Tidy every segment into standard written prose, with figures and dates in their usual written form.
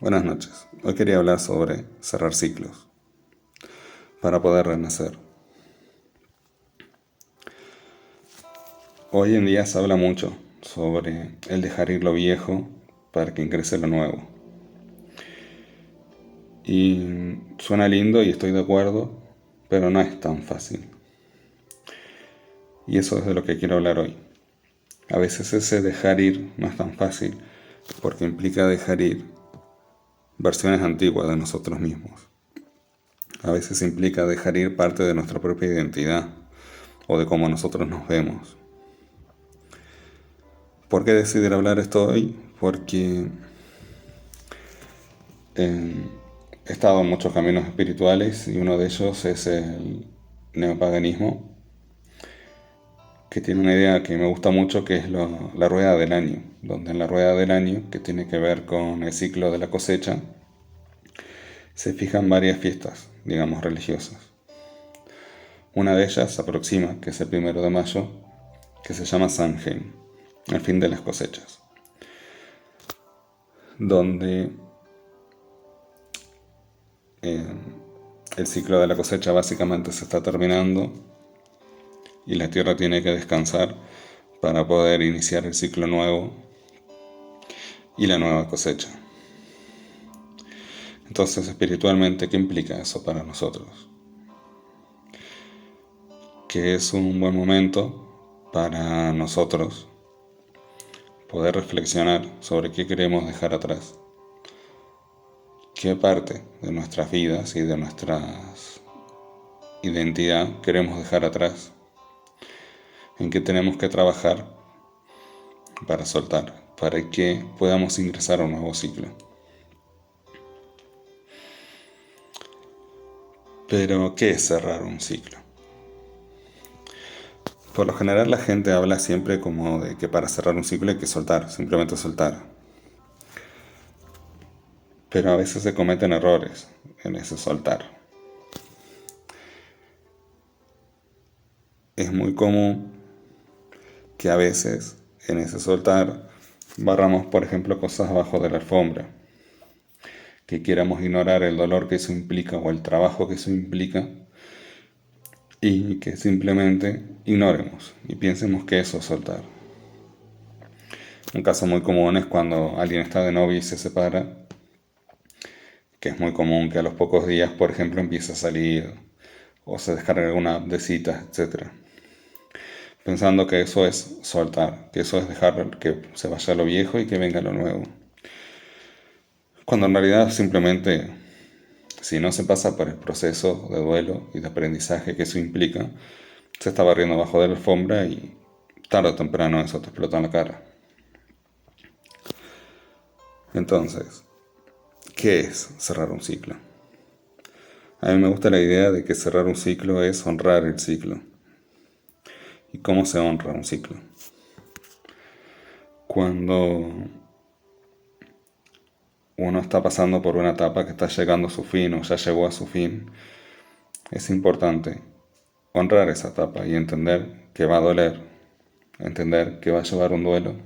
Buenas noches. Hoy quería hablar sobre cerrar ciclos para poder renacer. Hoy en día se habla mucho sobre el dejar ir lo viejo para que ingrese lo nuevo. Y suena lindo y estoy de acuerdo, pero no es tan fácil. Y eso es de lo que quiero hablar hoy. A veces ese dejar ir no es tan fácil porque implica dejar ir versiones antiguas de nosotros mismos. A veces implica dejar ir parte de nuestra propia identidad o de cómo nosotros nos vemos. ¿Por qué decidir hablar esto hoy? Porque he estado en muchos caminos espirituales y uno de ellos es el neopaganismo, que tiene una idea que me gusta mucho, que es la rueda del año, donde en la rueda del año, que tiene que ver con el ciclo de la cosecha, se fijan varias fiestas, digamos, religiosas. Una de ellas se aproxima, que es el 1 de mayo, que se llama Samhain, el fin de las cosechas, donde eh, el ciclo de la cosecha básicamente se está terminando y la tierra tiene que descansar para poder iniciar el ciclo nuevo y la nueva cosecha. Entonces, espiritualmente, ¿qué implica eso para nosotros? Que es un buen momento para nosotros poder reflexionar sobre qué queremos dejar atrás, qué parte de nuestras vidas y de nuestra identidad queremos dejar atrás, en qué tenemos que trabajar para soltar, para que podamos ingresar a un nuevo ciclo. Pero, ¿qué es cerrar un ciclo? Por lo general la gente habla siempre como de que para cerrar un ciclo hay que soltar, simplemente soltar. Pero a veces se cometen errores en ese soltar. Es muy común que a veces en ese soltar barramos, por ejemplo, cosas abajo de la alfombra, que quieramos ignorar el dolor que eso implica o el trabajo que eso implica y que simplemente ignoremos y pensemos que eso es soltar. Un caso muy común es cuando alguien está de novio y se separa, que es muy común que a los pocos días, por ejemplo, empiece a salir o se descargue alguna app de citas, etc. Pensando que eso es soltar, que eso es dejar que se vaya lo viejo y que venga lo nuevo. Cuando en realidad simplemente, si no se pasa por el proceso de duelo y de aprendizaje que eso implica, se está barriendo abajo de la alfombra y tarde o temprano eso te explota en la cara. Entonces, ¿qué es cerrar un ciclo? A mí me gusta la idea de que cerrar un ciclo es honrar el ciclo. ¿Y cómo se honra un ciclo? Cuando uno está pasando por una etapa que está llegando a su fin o ya llegó a su fin, es importante honrar esa etapa y entender que va a doler, entender que va a llevar un duelo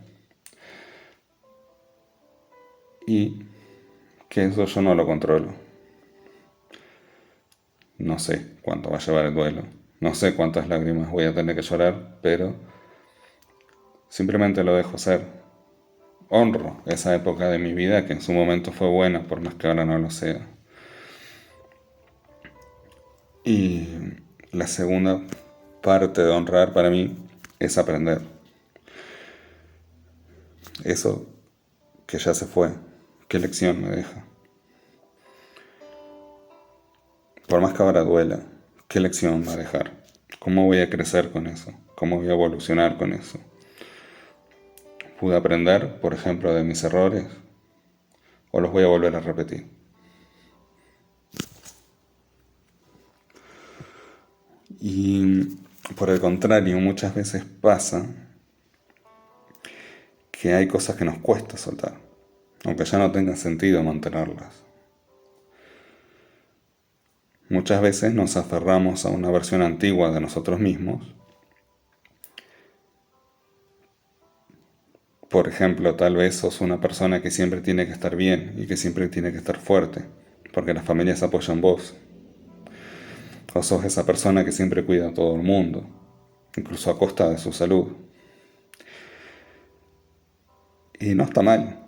y que eso yo no lo controlo. No sé cuánto va a llevar el duelo, no sé cuántas lágrimas voy a tener que llorar, pero simplemente lo dejo ser. Honro esa época de mi vida que en su momento fue buena, por más que ahora no lo sea. Y la segunda parte de honrar para mí es aprender. Eso que ya se fue, ¿qué lección me deja? Por más que ahora duela, ¿qué lección va a dejar? ¿Cómo voy a crecer con eso? ¿Cómo voy a evolucionar con eso? ¿Pude aprender, por ejemplo, de mis errores? ¿O los voy a volver a repetir? Y por el contrario, muchas veces pasa que hay cosas que nos cuesta soltar, aunque ya no tenga sentido mantenerlas. Muchas veces nos aferramos a una versión antigua de nosotros mismos Por ejemplo, tal vez sos una persona que siempre tiene que estar bien y que siempre tiene que estar fuerte, porque la familia se apoya en vos. O sos esa persona que siempre cuida a todo el mundo, incluso a costa de su salud. Y no está mal,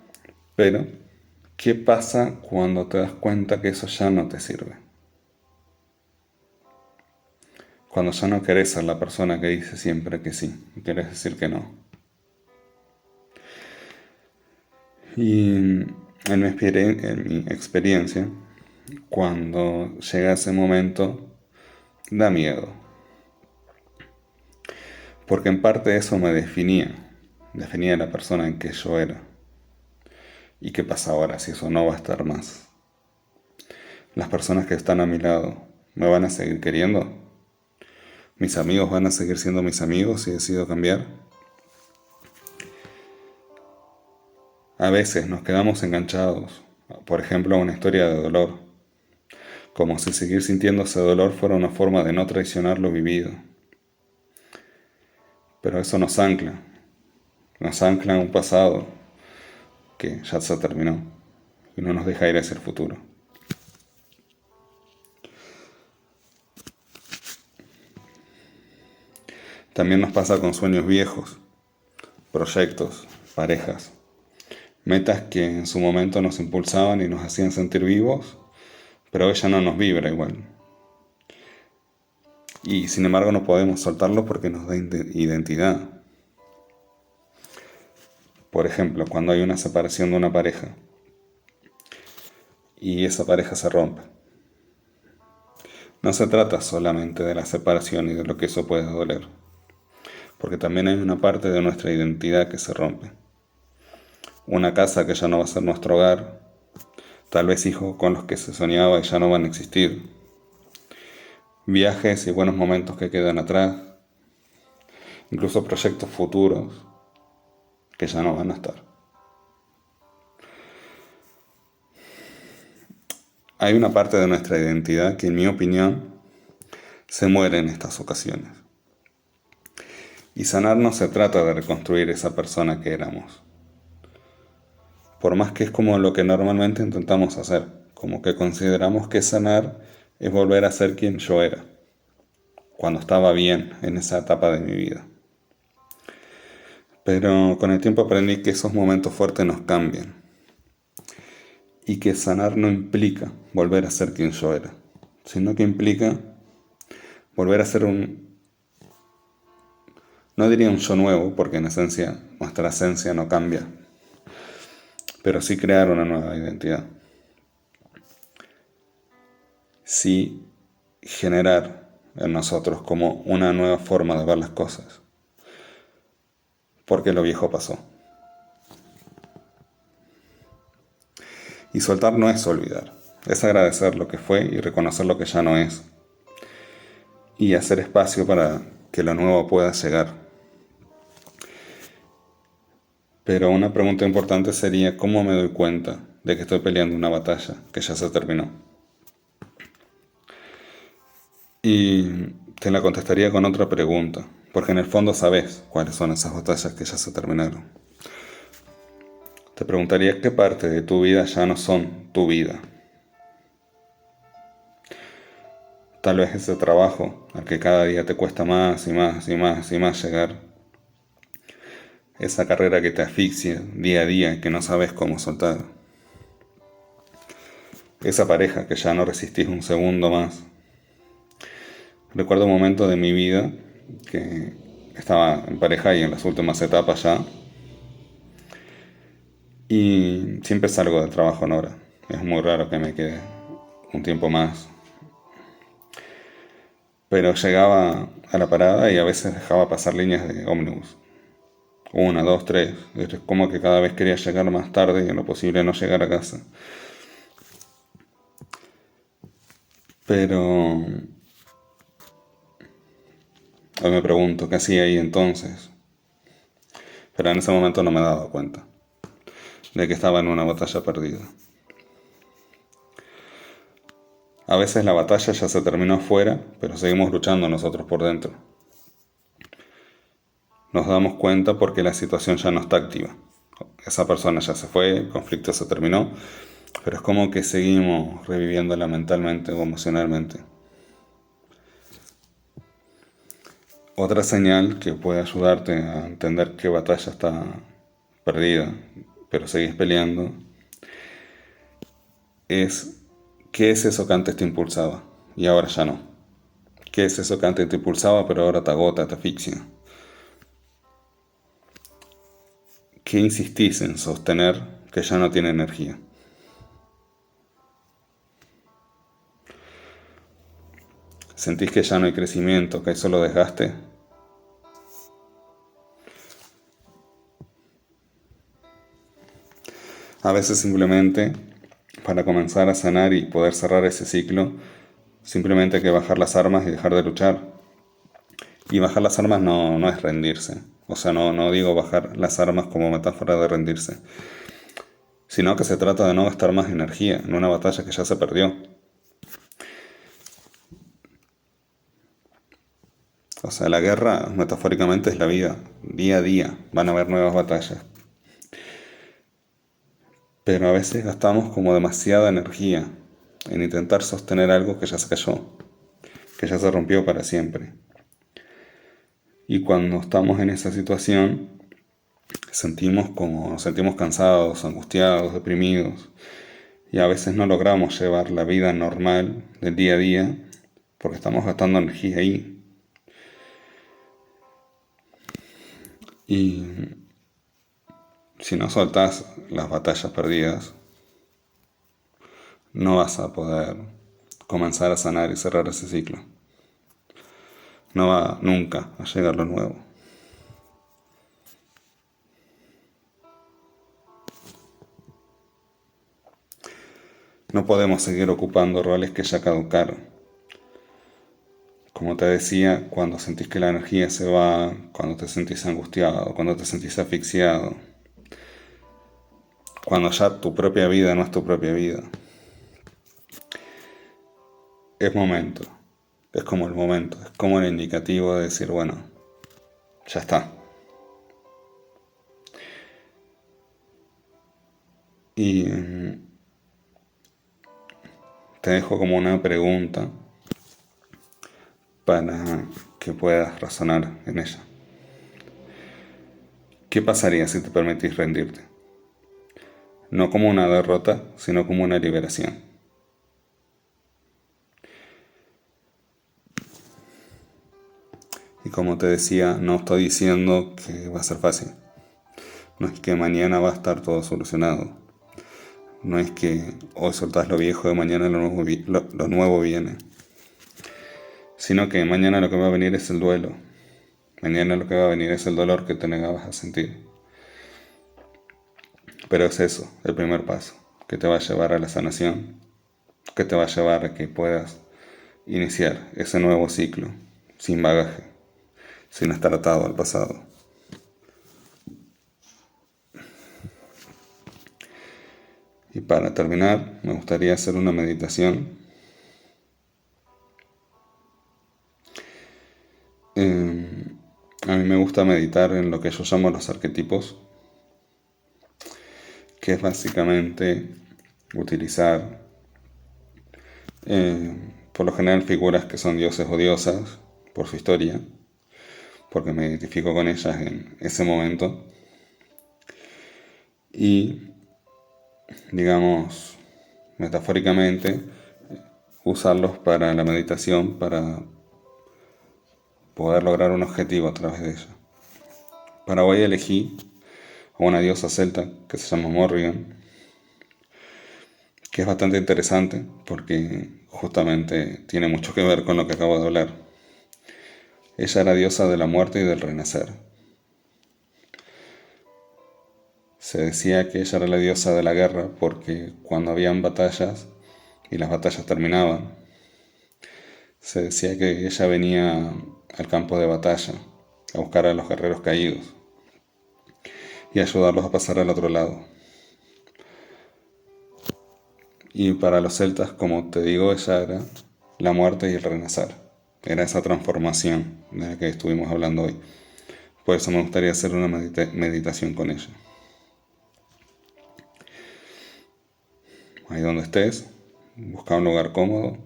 pero ¿qué pasa cuando te das cuenta que eso ya no te sirve? Cuando ya no querés ser la persona que dice siempre que sí, y querés decir que no. Y en mi experiencia, cuando llega ese momento, da miedo. Porque en parte eso me definía la persona en que yo era. ¿Y qué pasa ahora si eso no va a estar más? ¿Las personas que están a mi lado me van a seguir queriendo? ¿Mis amigos van a seguir siendo mis amigos si decido cambiar? A veces nos quedamos enganchados, por ejemplo, a una historia de dolor, como si seguir sintiendo ese dolor fuera una forma de no traicionar lo vivido. Pero eso nos ancla en un pasado que ya se terminó y no nos deja ir hacia el futuro. También nos pasa con sueños viejos, proyectos, parejas, metas que en su momento nos impulsaban y nos hacían sentir vivos, pero hoy ya no nos vibra igual. Y sin embargo no podemos soltarlo porque nos da identidad. Por ejemplo, cuando hay una separación de una pareja y esa pareja se rompe. No se trata solamente de la separación y de lo que eso puede doler, porque también hay una parte de nuestra identidad que se rompe. Una casa que ya no va a ser nuestro hogar, tal vez hijos con los que se soñaba y ya no van a existir, viajes y buenos momentos que quedan atrás, incluso proyectos futuros que ya no van a estar. Hay una parte de nuestra identidad que, en mi opinión, se muere en estas ocasiones. Y sanar no se trata de reconstruir esa persona que éramos. Por más que es como lo que normalmente intentamos hacer, como que consideramos que sanar es volver a ser quien yo era, cuando estaba bien en esa etapa de mi vida. Pero con el tiempo aprendí que esos momentos fuertes nos cambian y que sanar no implica volver a ser quien yo era, sino que implica volver a ser no diría un yo nuevo, porque en esencia nuestra esencia no cambia, pero sí crear una nueva identidad. Sí generar en nosotros como una nueva forma de ver las cosas, porque lo viejo pasó. Y soltar no es olvidar, es agradecer lo que fue y reconocer lo que ya no es, y hacer espacio para que lo nuevo pueda llegar. Pero una pregunta importante sería, ¿cómo me doy cuenta de que estoy peleando una batalla que ya se terminó? Y te la contestaría con otra pregunta, porque en el fondo sabes cuáles son esas batallas que ya se terminaron. Te preguntaría qué parte de tu vida ya no son tu vida. Tal vez ese trabajo al que cada día te cuesta más y más y más y más llegar. Esa carrera que te asfixia día a día y que no sabes cómo soltar. Esa pareja que ya no resistís un segundo más. Recuerdo un momento de mi vida que estaba en pareja y en las últimas etapas ya. Y siempre salgo del trabajo en hora. Es muy raro que me quede un tiempo más. Pero llegaba a la parada y a veces dejaba pasar líneas de ómnibus. Una, dos, tres. Es como que cada vez quería llegar más tarde y en lo posible no llegar a casa. Pero hoy me pregunto, ¿qué hacía ahí entonces? Pero en ese momento no me daba cuenta de que estaba en una batalla perdida. A veces la batalla ya se terminó afuera, pero seguimos luchando nosotros por dentro. Nos damos cuenta porque la situación ya no está activa. esa persona ya se fue, el conflicto se terminó, pero es como que seguimos reviviéndola mentalmente o emocionalmente. Otra señal que puede ayudarte a entender qué batalla está perdida, pero seguís peleando, es qué es eso que antes te impulsaba y ahora ya no. ¿Qué es eso que antes te impulsaba pero ahora te agota, te asfixia? ¿Qué insistís en sostener que ya no tiene energía? ¿Sentís que ya no hay crecimiento, que hay solo desgaste? A veces simplemente, para comenzar a sanar y poder cerrar ese ciclo, simplemente hay que bajar las armas y dejar de luchar. Y bajar las armas no es rendirse. O sea, no digo bajar las armas como metáfora de rendirse, sino que se trata de no gastar más energía en una batalla que ya se perdió. O sea, la guerra, metafóricamente, es la vida. Día a día van a haber nuevas batallas. Pero a veces gastamos como demasiada energía en intentar sostener algo que ya se cayó, que ya se rompió para siempre. Y cuando estamos en esa situación, nos sentimos cansados, angustiados, deprimidos. Y a veces no logramos llevar la vida normal del día a día porque estamos gastando energía ahí. Y si no soltás las batallas perdidas, no vas a poder comenzar a sanar y cerrar ese ciclo. No va nunca a llegar lo nuevo. No podemos seguir ocupando roles que ya caducaron. Como te decía, cuando sentís que la energía se va, cuando te sentís angustiado, cuando te sentís asfixiado, cuando ya tu propia vida no es tu propia vida, es momento. Es como el momento, es como el indicativo de decir, bueno, ya está. Y te dejo como una pregunta para que puedas razonar en ella. ¿Qué pasaría si te permitís rendirte? No como una derrota, sino como una liberación. Y como te decía, no estoy diciendo que va a ser fácil. No es que mañana va a estar todo solucionado. No es que hoy soltás lo viejo y mañana lo nuevo viene. Sino que mañana lo que va a venir es el duelo. Mañana lo que va a venir es el dolor que te negabas a sentir. Pero es eso, el primer paso, que te va a llevar a la sanación, que te va a llevar a que puedas iniciar ese nuevo ciclo, sin bagaje, sin estar atado al pasado. Y para terminar, me gustaría hacer una meditación. A mí me gusta meditar en lo que yo llamo los arquetipos, que es básicamente utilizar, por lo general, figuras que son dioses o diosas por su historia, porque me identifico con ellas en ese momento. Y, digamos, metafóricamente, usarlos para la meditación, para poder lograr un objetivo a través de ella. Para hoy elegí a una diosa celta que se llama Morrigan, que es bastante interesante porque justamente tiene mucho que ver con lo que acabo de hablar. Ella era diosa de la muerte y del renacer. Se decía que ella era la diosa de la guerra porque cuando habían batallas y las batallas terminaban, se decía que ella venía al campo de batalla a buscar a los guerreros caídos y ayudarlos a pasar al otro lado. Y para los celtas, como te digo, ella era la muerte y el renacer. Era esa transformación de la que estuvimos hablando hoy. Por eso me gustaría hacer una meditación con ella. Ahí donde estés, busca un lugar cómodo,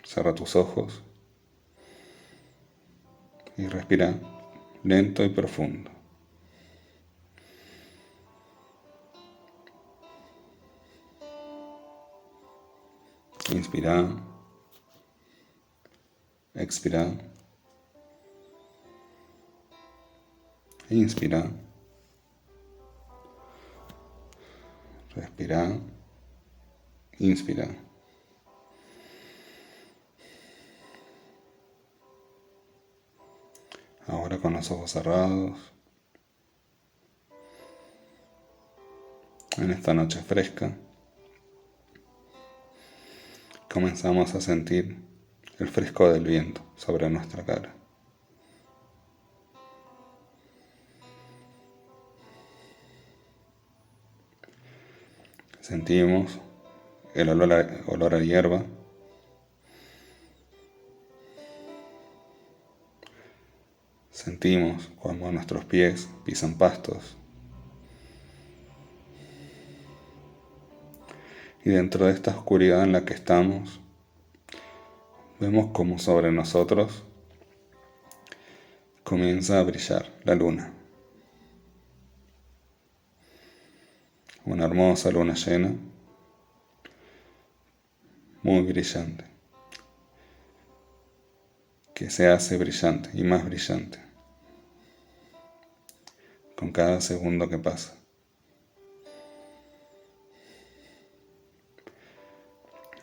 cierra tus ojos y respira lento y profundo. Inspira, expira, inspira, respira, inspira. Ahora con los ojos cerrados, en esta noche fresca, comenzamos a sentir el fresco del viento sobre nuestra cara. Sentimos el olor a hierba. Sentimos cuando nuestros pies pisan pastos. Y dentro de esta oscuridad en la que estamos, vemos como sobre nosotros comienza a brillar la luna. Una hermosa luna llena, muy brillante, que se hace brillante y más brillante con cada segundo que pasa.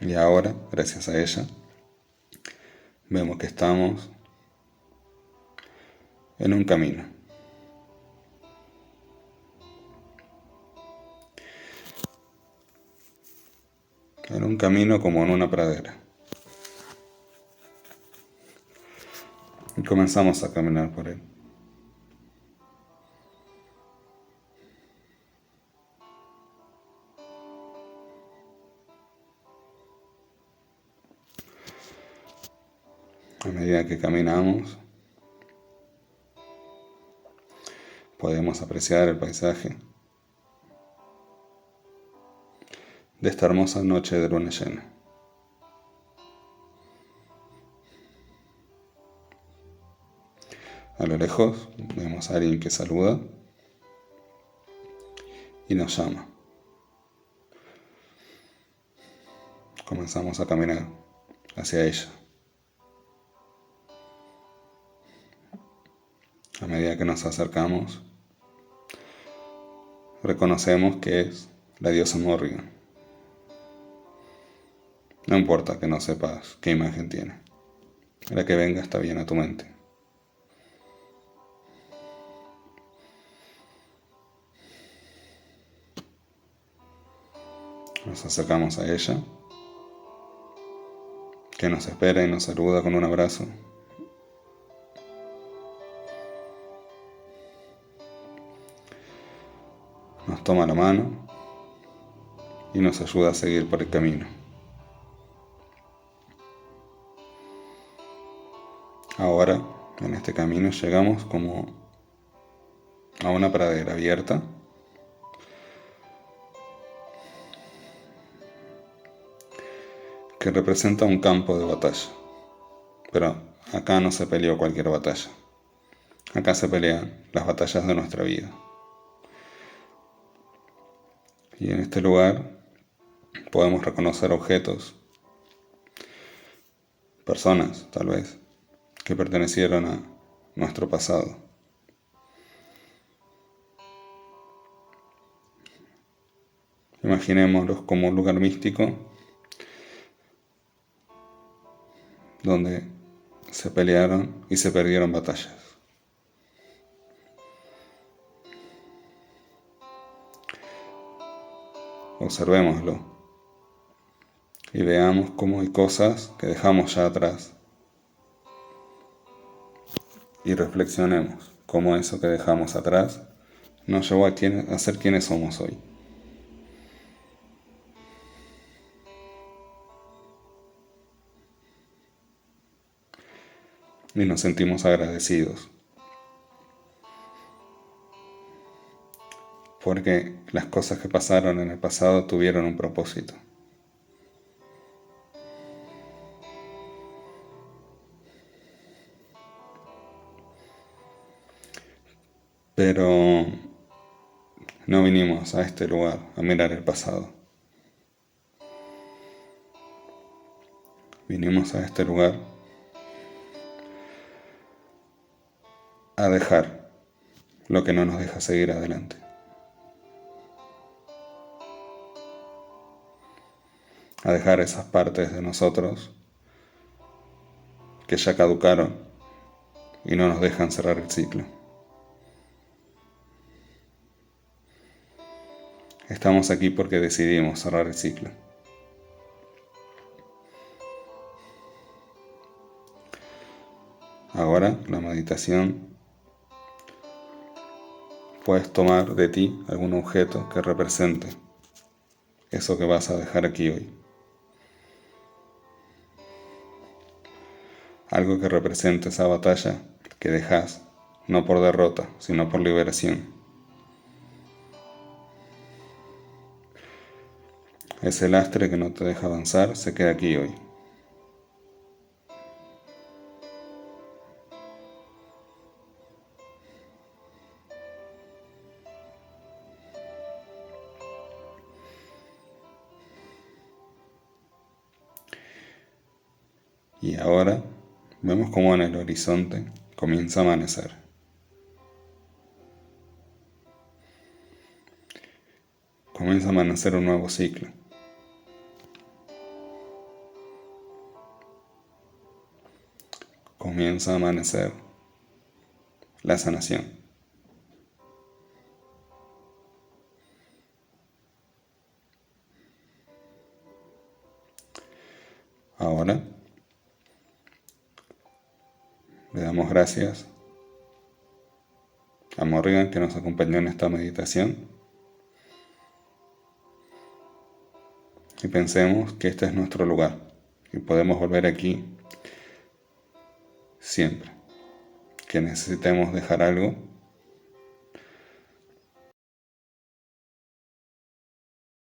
Y ahora, gracias a ella, vemos que estamos en un camino. En un camino como en una pradera. Y comenzamos a caminar por él. A medida que caminamos, podemos apreciar el paisaje de esta hermosa noche de luna llena. A lo lejos vemos a alguien que saluda y nos llama. Comenzamos a caminar hacia ella. A medida que nos acercamos, reconocemos que es la diosa Morrigan. No importa que no sepas qué imagen tiene. La que venga está bien a tu mente. Nos acercamos a ella, que nos espera y nos saluda con un abrazo. Nos toma la mano y nos ayuda a seguir por el camino. Ahora, en este camino llegamos como a una pradera abierta. Que representa un campo de batalla. Pero acá no se peleó cualquier batalla. Acá se pelean las batallas de nuestra vida. Y en este lugar podemos reconocer objetos, personas tal vez, que pertenecieron a nuestro pasado. Imaginémoslos como un lugar místico donde se pelearon y se perdieron batallas. Observémoslo y veamos cómo hay cosas que dejamos ya atrás y reflexionemos cómo eso que dejamos atrás nos llevó a ser quienes somos hoy. Y nos sentimos agradecidos porque las cosas que pasaron en el pasado tuvieron un propósito. Pero no vinimos a este lugar a mirar el pasado. Vinimos a este lugar a dejar lo que no nos deja seguir adelante. A dejar esas partes de nosotros que ya caducaron y no nos dejan cerrar el ciclo. Estamos aquí porque decidimos cerrar el ciclo. Ahora, la meditación, puedes tomar de ti algún objeto que represente eso que vas a dejar aquí hoy. Algo que represente esa batalla que dejas, no por derrota, sino por liberación. Ese lastre que no te deja avanzar se queda aquí hoy. Y ahora vemos cómo en el horizonte comienza a amanecer. Comienza a amanecer un nuevo ciclo. Comienza a amanecer la sanación. Ahora le damos gracias a Morrigan que nos acompañó en esta meditación y pensemos que este es nuestro lugar y podemos volver aquí siempre que necesitemos dejar algo